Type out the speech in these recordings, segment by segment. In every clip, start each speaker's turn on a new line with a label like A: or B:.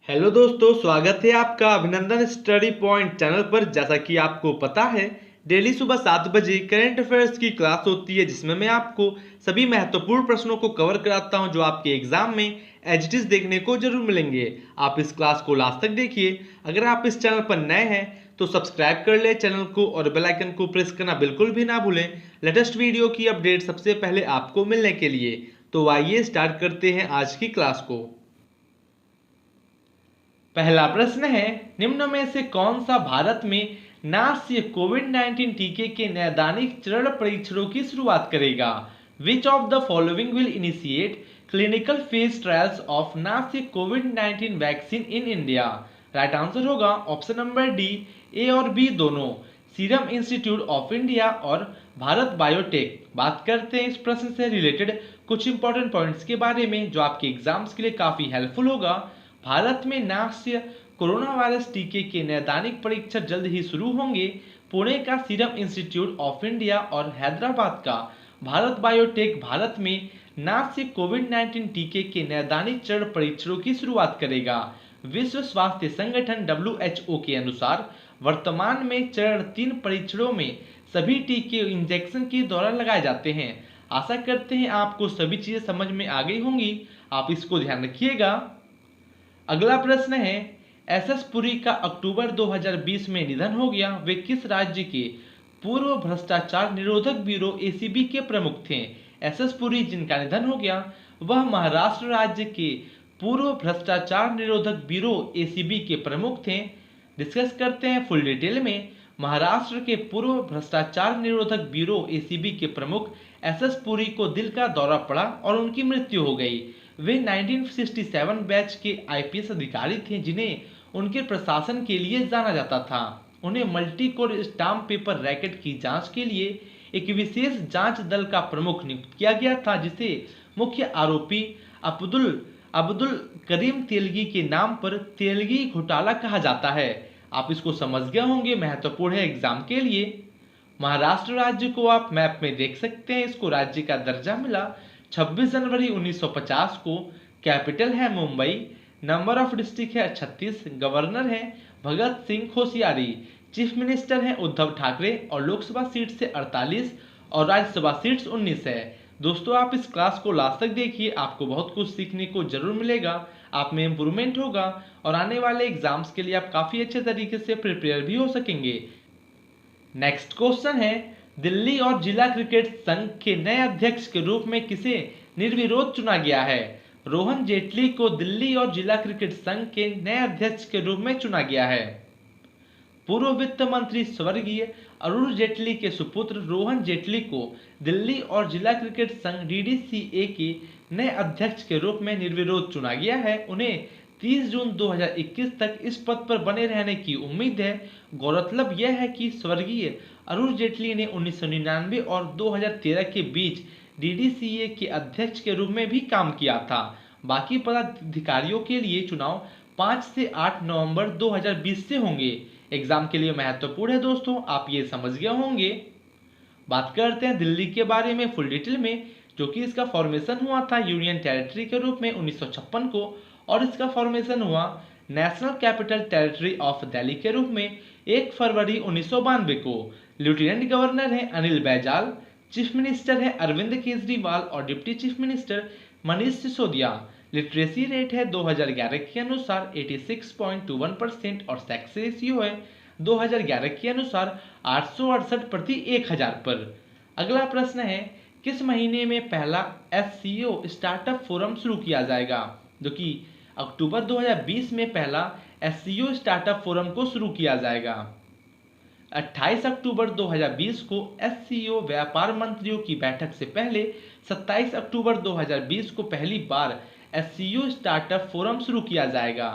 A: Hello दोस्तों, स्वागत है आपका अभिनंदन स्टडी पॉइंट चैनल पर। जैसा कि आपको पता है, डेली सुबह 7 बजे करंट अफेयर्स की क्लास होती है, जिसमें मैं आपको सभी महत्वपूर्ण प्रश्नों को कवर कराता हूं जो आपके एग्जाम में एज इट इज देखने को जरूर मिलेंगे। आप इस क्लास को लास्ट तक देखिए। अगर आप इस चैनल पर नए हैं तो सब्सक्राइब कर ले चैनल को और बेल आइकन को प्रेस करना बिल्कुल भी ना भूलें, लेटेस्ट वीडियो की अपडेट सबसे पहले आपको मिलने के लिए। तो आइए स्टार्ट करते हैं आज की क्लास को। पहला प्रश्न है, निम्न में से कौन सा भारत में नास्य कोविड-19 टीके के नैदानिक चरण परीक्षणों की शुरुआत करेगा? Which of the following will initiate clinical phase trials of नास्य कोविड-19 vaccine in India? Right answer होगा ऑप्शन नंबर डी, ए और बी दोनों, सीरम इंस्टीट्यूट ऑफ इंडिया और भारत बायोटेक। बात करते हैं इस प्रश्न से रिलेटेड कुछ इंपॉर्टेंट पॉइंट्स के बारे में जो आपके एग्जाम्स के लिए काफी हेल्पफुल होगा। भारत में नास्य कोरोना वायरस टीके के नैदानिक परीक्षण जल्द ही शुरू होंगे। पुणे का सीरम इंस्टीट्यूट ऑफ इंडिया और हैदराबाद का भारत बायोटेक भारत में नास्य कोविड-19 टीके के नैदानिक चरण परीक्षणों की शुरुआत करेगा। विश्व स्वास्थ्य संगठन WHO के अनुसार वर्तमान में चरण 3 परीक्षणों में सभी टीके इंजेक्शन के दौरान लगाए जाते हैं। आशा करते हैं आपको सभी चीजें समझ में आ गई होंगी, आप इसको ध्यान रखिएगा। अगला प्रश्न है, एसएस पुरी का अक्टूबर 2020 में निधन हो गया। वे किस राज्य के पूर्व भ्रष्टाचार निरोधक ब्यूरो एसीबी के प्रमुख थे? एसएस पुरी जिनका निधन हो गया वह महाराष्ट्र राज्य के पूर्व भ्रष्टाचार निरोधक ब्यूरो एसीबी के प्रमुख थे। डिस्कस करते हैं फुल डिटेल में। महाराष्ट्र के पूर्व भ्रष्टाचार निरोधक ब्यूरो एसीबी के प्रमुख एसएस पुरी को दिल का दौरा पड़ा और उनकी मृत्यु हो गई। वे 1967 बैच के आईपीएस अधिकारी थे जिन्हें उनके प्रशासन के लिए जाना जाता था। उन्हें multi core stamp paper racket की जांच के लिए एक विशेष जांच दल का प्रमुख नियुक्त किया गया था, जिसे मुख्य आरोपी अब्दुल अब्दुल करीम तेलगी के नाम पर तेलगी घोटाला कहा जाता है। आप इसको समझ गए होंगे, महत्वपूर्ण है एग्जाम के लिए। महाराष्ट्र राज्य को आप मैप में देख सकते हैं, इसको राज्य का दर्जा मिला 26 जनवरी 1950 को। कैपिटल है मुंबई। नंबर ऑफ डिस्ट्रिक्ट है 36। गवर्नर है भगत सिंह कोश्यारी। चीफ मिनिस्टर है उद्धव ठाकरे और लोकसभा सीट से 48 और राज्यसभा सीट्स 19 है। दोस्तों, आप इस क्लास को लास्ट तक देखिए, आपको बहुत कुछ सीखने को जरूर मिलेगा, आप में इंप्रूवमेंट होगा और आने वाले एग्जाम्स के लिए आप काफी अच्छे तरीके से प्रिपेयर भी हो सकेंगे। नेक्स्ट क्वेश्चन है, दिल्ली और जिला क्रिकेट संघ के नए अध्यक्ष के रूप में किसे निर्विरोध चुना गया है? रोहन जेटली को दिल्ली और जिला क्रिकेट संघ के नए अध्यक्ष के रूप में चुना गया है। पूर्व वित्त मंत्री स्वर्गीय अरुण जेटली के सुपुत्र रोहन जेटली को दिल्ली और जिला क्रिकेट संघ DDCA के नए अध्यक्ष के रूप में निर्विरोध चुना गया है। उन्हें 30 जून 2021 तक इस पद पर बने रहने की उम्मीद है। गौरतलब यह है कि स्वर्गीय अरुण जेटली ने 1999 और 2013 के बीच DDCA के अध्यक्ष के रूप में भी काम किया था। बाकी पदाधिकारियों के लिए चुनाव 5 से 8 नवंबर 2020 से होंगे। एग्जाम के लिए महत्वपूर्ण है दोस्तों, आप ये समझ गए होंगे। बात करते हैं दिल्ली के बारे में फुल डिटेल में, जो कि इसका फॉर्मेशन हुआ था यूनियन टेरिटरी के रूप में 1956 को और इसका फॉर्मेशन हुआ national capital territory of Delhi के रूप में 1 फरवरी 1992 को। लेफ्टिनेंट गवर्नर है अनिल बैजल। चीफ मिनिस्टर है अरविंद केजरीवाल और deputy chief minister Manish Sisodia. Literacy rate है 2011 के अनुसार 86.21% और सेक्स रेशियो है 2011 के अनुसार 868 प्रति 1000 पर। अगला प्रश्न है, किस महीने में पहला SCO स्टार्टअप फोरम शुरू किया जाएगा? जो कि अक्टूबर 2020 में पहला SCO स्टार्टअप फोरम को शुरू किया जाएगा। 28 अक्टूबर 2020 को SCO व्यापार मंत्रियों की बैठक से पहले 27 अक्टूबर 2020 को पहली बार SCO स्टार्टअप फोरम शुरू किया जाएगा।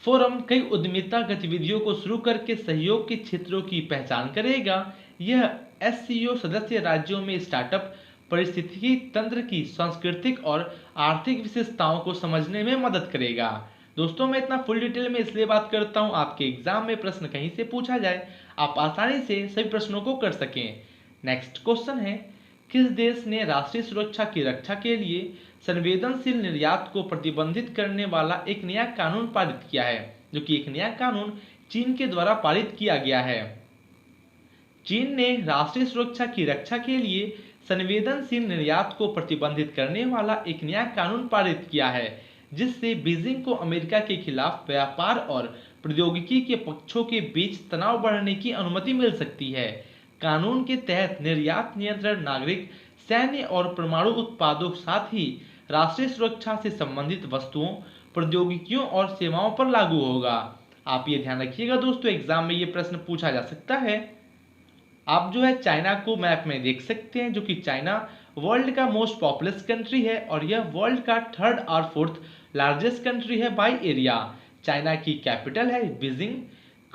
A: फोरम कई उद्यमिता गतिविधियों को शुरू करके सहयोग के क्षेत्रों की पहचान करेगा। यह SCO सदस्य राज्यों में स्टार्टअप परिस्थितिकी तंत्र की सांस्कृतिक और आर्थिक विशेषताओं को समझने में मदद करेगा। दोस्तों, मैं इतना फुल डिटेल में इसलिए बात करता हूं, आपके एग्जाम में प्रश्न कहीं से पूछा जाए आप आसानी से सभी प्रश्नों को कर सकें। नेक्स्ट क्वेश्चन है, किस देश ने राष्ट्रीय सुरक्षा की रक्षा के लिए संवेदनशील निर्यात को प्रतिबंधित करने वाला एक नया कानून पारित किया है, जो कि एक नया कानून चीन के द्वारा पारित किया गया है। चीन ने राष्ट्रीय सुरक्षा की रक्षा के लिए संवेदनशील निर्यात को प्रतिबंधित करने वाला एक नया कानून पारित किया है, जिससे बीजिंग को अमेरिका के खिलाफ व्यापार और प्रौद्योगिकी के पक्षों के बीच तनाव बढ़ने की अनुमति मिल सकती है। कानून के तहत निर्यात नियंत्रण नागरिक, सैन्य और परमाणु उत्पादों, साथ ही राष्ट्रीय सुरक्षा से संबंधित वस्तुओं, प्रौद्योगिकियों और सेवाओं पर लागू होगा। आप ये ध्यान रखिएगा दोस्तों, एग्जाम में ये प्रश्न पूछा जा सकता है। आप जो है चाइना को मैप में देख सकते हैं, जो कि चाइना वर्ल्ड का मोस्ट पॉपुलस कंट्री है और यह वर्ल्ड का थर्ड और फोर्थ लार्जेस्ट कंट्री है बाय एरिया। चाइना की कैपिटल है बीजिंग,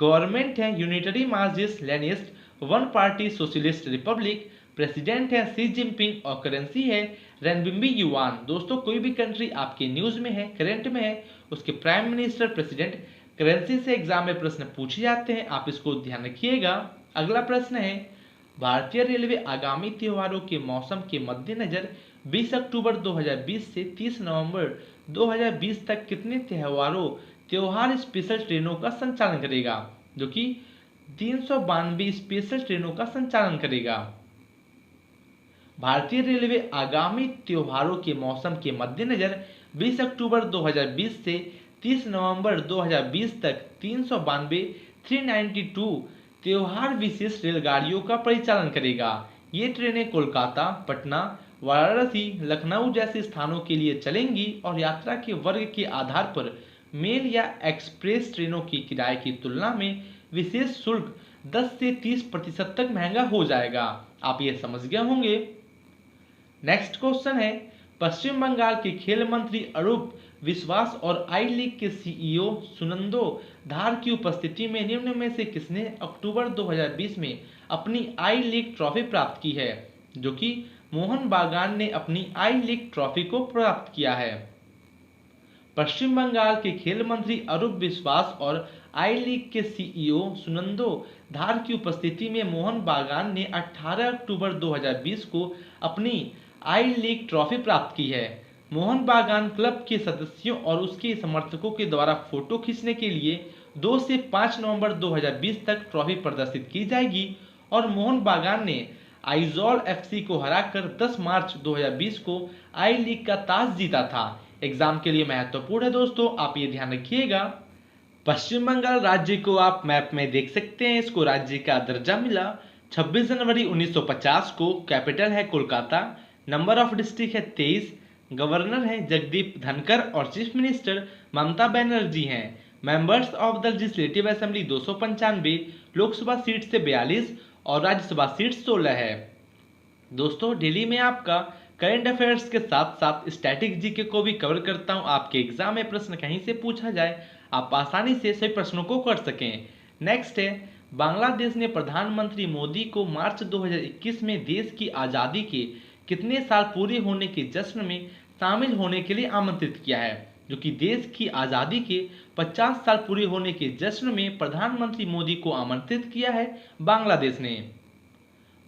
A: गवर्नमेंट है unitary Marxist Leninist one party socialist Republic, president है शी जिनपिंग और करेंसी है रेनबिंबी युआन। दोस्तों कोई भी कंट्री आपके न्यूज में है, करंट में है, उसके प्राइम मिनिस्टर, प्रेसिडेंट, करेंसी से एग्जाम में प्रश्न पूछे जाते हैं, आप इसको ध्यान रखिएगा। अगला प्रश्न है, भारतीय रेलवे आगामी त्योहारों के मौसम के मद्देनजर 20 अक्टूबर 2020 से 30 नवंबर 2020 तक कितने त्योहार स्पेशल ट्रेनों का संचालन करेगा, जो कि 392 स्पेशल ट्रेनों का संचालन करेगा। भारतीय रेलवे आगामी त्योहारों के मौसम के मद्देनजर 20 अक्टूबर 2020 से 30 नवंबर 2020 तक 392 त्योहार विशेष रेलगाड़ियों का परिचालन करेगा। ये ट्रेनें कोलकाता, पटना, वाराणसी, लखनऊ जैसे स्थानों के लिए चलेंगी और यात्रा के वर्ग के आधार पर मेल या एक्सप्रेस ट्रेनों की किराए की तुलना में विशेष शुल्क 10 से 30% तक महंगा हो जाएगा। आप ये समझ गए होंगे। नेक्स्ट क्वेश्चन है, पश्चिम बंगाल के खेल मंत्री अरूप विश्वास और आई लीग के सीईओ सुनंदो धार की उपस्थिति में निम्न में से किसने अक्टूबर 2020 में अपनी आई लीग ट्रॉफी प्राप्त की है, जो कि मोहन बागान ने अपनी आई लीग ट्रॉफी को प्राप्त किया है। पश्चिम बंगाल के खेल मंत्री अरूप विश्वास और आई लीग के सीईओ सुनंदो धार की उपस्थिति में मोहन बागान ने 18 अक्टूबर 2020 को अपनी आई लीग ट्रॉफी प्राप्त की है। मोहन बागान क्लब के सदस्यों और उसके समर्थकों के द्वारा फोटो खींचने के लिए 2 से 5 नवंबर 2020 तक ट्रॉफी प्रदर्शित की जाएगी और मोहन बागान ने आइजॉल एफसी को हराकर 10 मार्च 2020 को आई लीग का ताज जीता था। एग्जाम के लिए महत्वपूर्ण है दोस्तों, आप ये ध्यान रखिएगा। पश्चिम बंगाल राज्य को आप मैप में देख सकते हैं, इसको राज्य का दर्जा मिला 26 जनवरी 1950 को, कैपिटल है कोलकाता, नंबर ऑफ डिस्ट्रिक्ट है 23, गवर्नर है जगदीप धनकर और चीफ मिनिस्टर ममता बनर्जी हैं। Members of the legislative assembly 295, Lok Sabha seat से 42 और राज्यसभा सीट 16 है। दोस्तों दिल्ली में आपका करंट अफेयर्स के साथ साथ स्टैटिक जीके को भी कवर करता हूं, आपके एग्जाम में प्रश्न कहीं से पूछा जाए आप आसानी से सभी प्रश्नों को कर सकें। नेक्स्ट है, बांग्लादेश ने प्रधानमंत्री मोदी को मार्च 2021 में देश की आज़ादी के कितने साल पूरे होने के जश्न में शामिल होने के लिए आमंत्रित किया है, जो कि देश की आज़ादी के 50 साल पूरे होने के जश्न में प्रधानमंत्री मोदी को आमंत्रित किया है बांग्लादेश ने।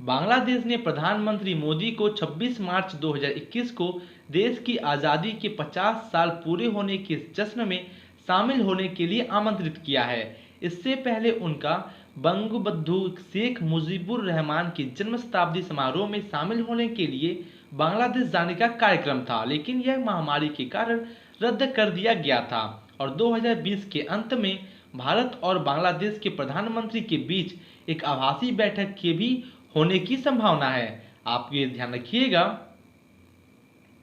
A: बांग्लादेश ने प्रधानमंत्री मोदी को 26 मार्च 2021 को देश की आज़ादी के 50 साल पूरे होने के जश्न में शामिल होने के लिए आमंत्रित किया है। इससे पहले उनका बंगबंधु शेख मुजीबुर रहमान के जन्म शताब्दी समारोह में शामिल होने के लिए बांग्लादेश जाने का कार्यक्रम था, लेकिन यह महामारी के कारण रद्द कर दिया गया था और 2020 के अंत में भारत और बांग्लादेश के प्रधानमंत्री के बीच एक आभासी बैठक के भी होने की संभावना है। आप ये ध्यान रखिएगा।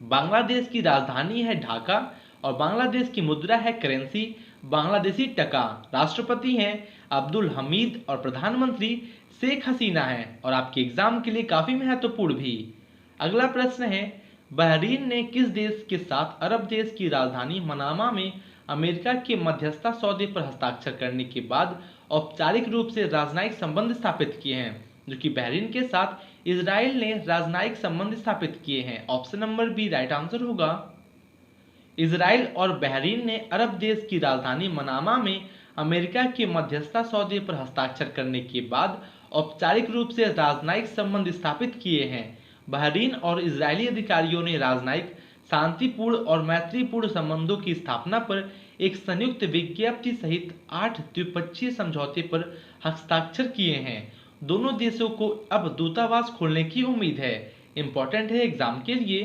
A: बांग्लादेश की राजधानी है ढाका और बांग्लादेश की मुद्रा है करेंसी बांग्लादेशी टका। राष्ट्रपति हैं अब्दुल हमीद और प्रधानमंत्री शेख हसीना है और आपके एग्जाम के लिए काफी महत्वपूर्ण भी। अगला प्रश्न है, बहरीन ने किस देश के साथ अरब देश की राजधानी मनामा में अमेरिका के मध्यस्थता सौदे पर हस्ताक्षर करने के बाद औपचारिक रूप से राजनयिक संबंध स्थापित किए हैं, जो कि बहरीन के साथ इजराइल ने राजनयिक संबंध स्थापित किए हैं। Option number B right answer होगा। इजराइल और बहरीन ने अरब देश की राजधानी मनामा में अमेरिका के मध्यस्थता सौदे पर हस्ताक्षर करने के बाद औपचारिक रूप से राजनयिक संबंध स्थापित किए हैं। बहरीन और इजरायली अधिकारियों ने राजनयिक, शांतिपूर्ण और मैत्रीपूर्ण संबंधों की स्थापना पर एक संयुक्त विज्ञप्ति सहित 8 द्विपक्षीय समझौते पर हस्ताक्षर किए हैं। दोनों देशों को अब दूतावास खोलने की उम्मीद है। इंपॉर्टेंट है एग्जाम के लिए।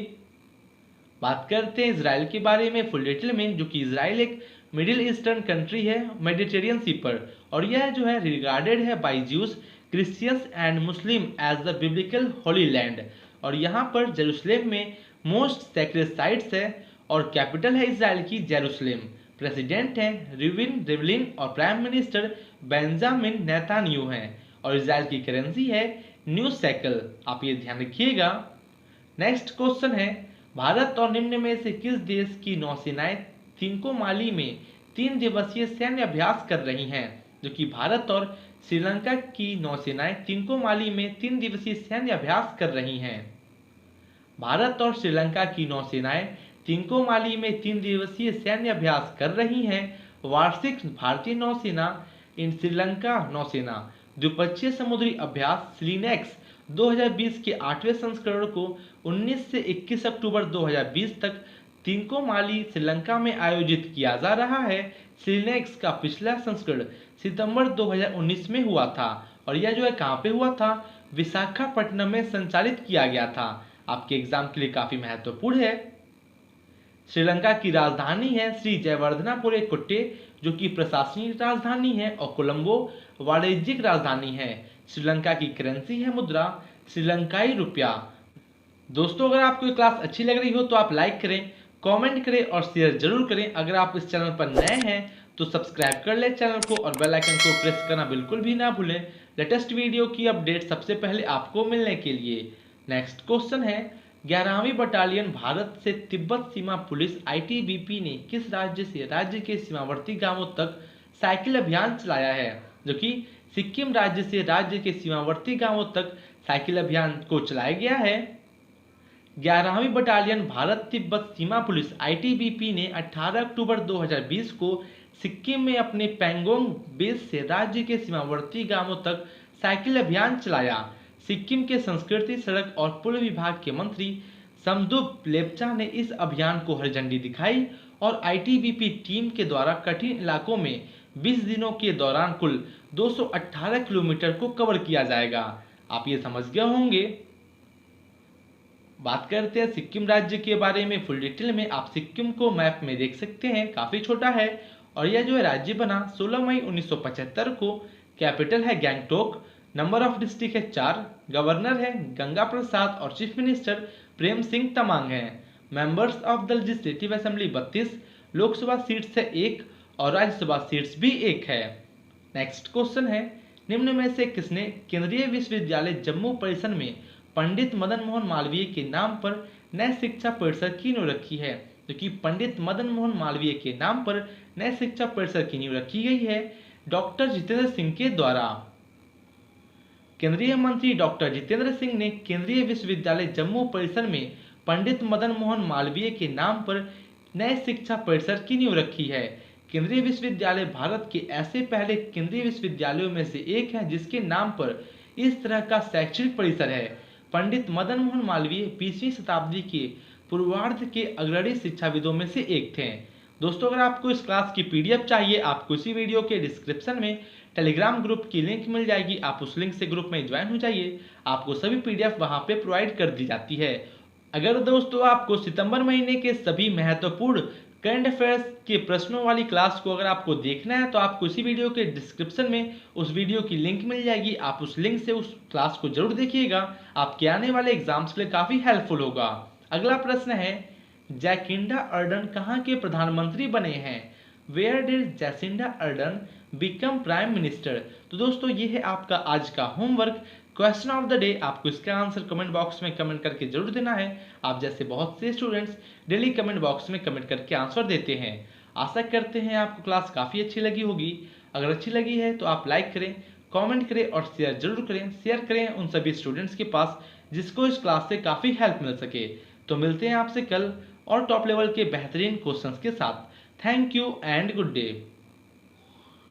A: बात करते हैं इसराइल के बारे में फुल डिटेल में, जो कि इसराइल एक मिडिल ईस्टर्न कंट्री है मेडिटेरियन सी पर, और यह जो है रिगार्डेड है by Jews, Christians and Muslim as the biblical holy land. और यहाँ पर जेरूसलेम में मोस्ट सेक्रेड साइट्स है और कैपिटल है इसराइल की जेरूसलेम। प्रेसिडेंट हैं रिविन रिवलिन और प्राइम मिनिस्टर बेंजामिन नेतान्याहू हैं और इसराइल की करेंसी है न्यू शेकल। आप ये ध्यान रखिएगा। नेक्स्ट क्वेश्चन है, भारत और निम्न में से किस देश की नौसेनाएं त्रिंकोमाली में 3 दिवसीय सैन्य अभ्यास कर रही हैं? जो कि भारत और श्रीलंका की नौसेनाएं त्रिंकोमाली में 3 दिवसीय सैन्य अभ्यास कर रही हैं। भारत और श्रीलंका की नौसेनाएं त्रिंकोमाली में 3 दिवसीय सैन्य अभ्यास कर रही हैं। वार्षिक भारतीय नौसेना इन श्रीलंका नौसेना द्विपक्षीय समुद्री अभ्यास स्लीनेक्स 2020 के 8वें संस्करण को 19 से 21 अक्टूबर 2020 तक त्रिंकोमाली श्रीलंका में आयोजित किया जा रहा है। स्लीनेक्स का पिछला संस्करण सितंबर 2019 में हुआ था और यह जो है कहाँ पे हुआ था? विशाखापट्टनम में संचालित किया गया था। आपके एग्जाम के लिए काफी महत्वपूर्ण है। श्रीलंका की राजधानी है श्री जयवर्धनापुरे कुट्टे, जो कि प्रशासनिक राजधानी है, और कोलंबो वाणिज्यिक राजधानी है। श्रीलंका की करेंसी है मुद्रा श्रीलंकाई रुपया। दोस्तों, अगर आपको ये क्लास अच्छी लग रही हो तो आप लाइक करें, कमेंट करें और शेयर जरूर करें। अगर आप इस चैनल पर नए हैं तो सब्सक्राइब कर लें चैनल को और बेल आइकन को प्रेस करना बिल्कुल भी ना भूलें लेटेस्ट वीडियो की अपडेट सबसे पहले आपको मिलने के लिए। नेक्स्ट क्वेश्चन है, 11वीं बटालियन भारत से तिब्बत सीमा पुलिस ITBP ने किस राज्य से राज्य के सीमावर्ती गांवों तक साइकिल अभियान चलाया है? जो कि सिक्किम राज्य से राज्य के सीमावर्ती गांवों तक साइकिल अभियान को चलाया गया है। 11वीं बटालियन भारत तिब्बत सीमा पुलिस ITBP ने 18 अक्टूबर 2020 को सिक्किम में अपने पैंगोंग बेस से राज्य के सीमावर्ती गांवों तक साइकिल अभियान चलाया। सिक्किम के संस्कृति, सड़क और पुल विभाग के मंत्री समदुप लेप्चा ने इस अभियान को हरी झंडी दिखाई और ITBP टीम के द्वारा कठिन इलाकों में 20 दिनों के दौरान कुल 218 किलोमीटर को कवर किया जाएगा। आप ये समझ गए होंगे। बात करते हैं सिक्किम राज्य के बारे में फुल डिटेल में। आप सिक्किम को मैप में देख सकते हैं, काफी छोटा है और यह जो है राज्य बना 16 मई 1975 को। कैपिटल है गैंगटोक। नंबर ऑफ डिस्ट्रिक्ट है 4। गवर्नर है गंगा प्रसाद और चीफ मिनिस्टर प्रेम सिंह तमांग हैं। Members of the legislative assembly 32, Lok Sabha seats है 1 और राज्यसभा सीट्स भी 1 है। नेक्स्ट क्वेश्चन है, निम्न में से किसने केंद्रीय विश्वविद्यालय जम्मू परिसर में पंडित मदन मोहन मालवीय के नाम पर नए शिक्षा परिसर की नींव रखी है? जो कि पंडित मदन मोहन मालवीय के नाम पर नए शिक्षा परिसर की नींव रखी गई है डॉक्टर जितेंद्र सिंह के द्वारा। केंद्रीय मंत्री डॉक्टर जितेंद्र सिंह ने केंद्रीय विश्वविद्यालय जम्मू परिसर में पंडित मदन मोहन मालवीय के नाम पर नए शिक्षा परिसर की नींव रखी है। केंद्रीय विश्वविद्यालय भारत के ऐसे पहले केंद्रीय विश्वविद्यालयों में से एक है जिसके नाम पर इस तरह का शैक्षणिक परिसर है। पंडित मदन मोहन मालवीय 20वीं शताब्दी के पूर्वार्ध के अग्रणी शिक्षाविदों में से एक थे। दोस्तों, अगर आपको इस क्लास की PDF चाहिए, आपको इसी वीडियो के डिस्क्रिप्शन में टेलीग्राम ग्रुप की लिंक मिल जाएगी। आप उस लिंक से ग्रुप में ज्वाइन हो जाइए, आपको सभी PDF वहां पे प्रोवाइड कर दी जाती है। अगर दोस्तों आपको सितंबर महीने के सभी महत्वपूर्ण करंट अफेयर्स के प्रश्नों वाली क्लास को अगर आपको देखना है तो आपको इसी वीडियो के डिस्क्रिप्शन में उस वीडियो की लिंक मिल जाएगी। आप उस लिंक से उस क्लास को जरूर देखिएगा, आपके आने वाले एग्जाम्स के लिए काफी हेल्पफुल होगा। अगला प्रश्न है, जैकिंडा अर्डन कहाँ के प्रधानमंत्री बने हैं? Where did Jacinda Ardern become prime minister? तो दोस्तों, ये है आपका आज का homework question of the day. आपको इसका आंसर कमेंट बॉक्स में कमेंट करके जरूर देना है। आप जैसे बहुत से स्टूडेंट्स डेली कमेंट बॉक्स में कमेंट करके आंसर देते हैं। आशा करते हैं आपको क्लास काफ़ी अच्छी लगी होगी। अगर अच्छी लगी है तो आप लाइक करें, कमेंट करें और शेयर जरूर करें। शेयर करें उन सभी स्टूडेंट्स के पास जिसको इस क्लास से काफ़ी हेल्प मिल सके। तो मिलते हैं आपसे कल और टॉप लेवल के बेहतरीन क्वेश्चंस के साथ। Thank you and good day.